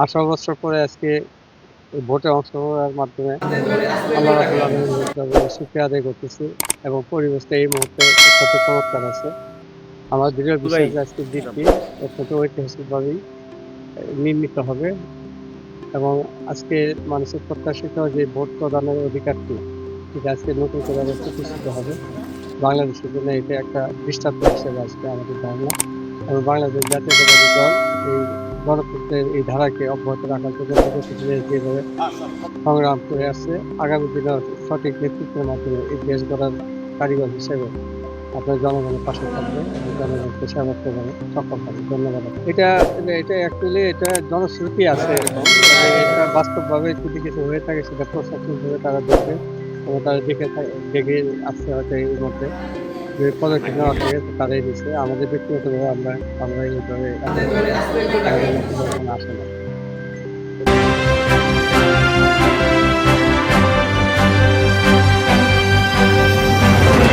18 বছর পরে আজকে এই ভোটে অংশগ্রহণের মাধ্যমে আল্লাহ রাব্বুল আলামিনের দরবারে শুকরিয়া আদায় করতেছি এবং পরিবেশটা এই মুহূর্তে অত্যন্ত চমৎকার আছে। আমার দৃঢ় ভাই বিশ্বাস যে আজকের দিনটি অত্যন্ত ঐতিহাসিকভাবেই নির্মিত হবে এবং আজকে মানুষের প্রত্যাশিত যে ভোট প্রদানের অধিকারটি সেটা আজকে নতুন করে আবার প্রতিষ্ঠিত হবে। বাংলাদেশের জন্য এটা একটা দৃষ্টান্ত হিসেবে আসবে আমাদের ধারণা এবং বাংলাদেশ জাতীয়তাবাদী দল এই গণতন্ত্রের এই ধারাকে অব্যাহত রাখার জন্য বিগত দিনে যেভাবে সংগ্রাম করে আসছে, আগামী দিনেও সঠিক নেতৃত্বের মাধ্যমে এই দেশ গড়ার কারিগর হিসেবে আপনার জনগণের পাশে থাকবে এবং জনগণকে সেবা করতে পারে সক্ষম হবে। ধন্যবাদ। এটা অ্যাকচুয়ালি এটা জনশ্রুতি আছে এরকম যে এটা বাস্তবভাবে যদি কিছু হয়ে থাকে সেটা প্রশাসনিকভাবে তারা দেখবে এবং তারা দেখে আসছে হয়তো এর মধ্যে যে পদক্ষেপ নেওয়ার থেকে তারাই দিচ্ছে। আমাদের ব্যক্তিগতভাবে আমরা এইভাবে এখন আমাদের মধ্যে কোনো আসে না।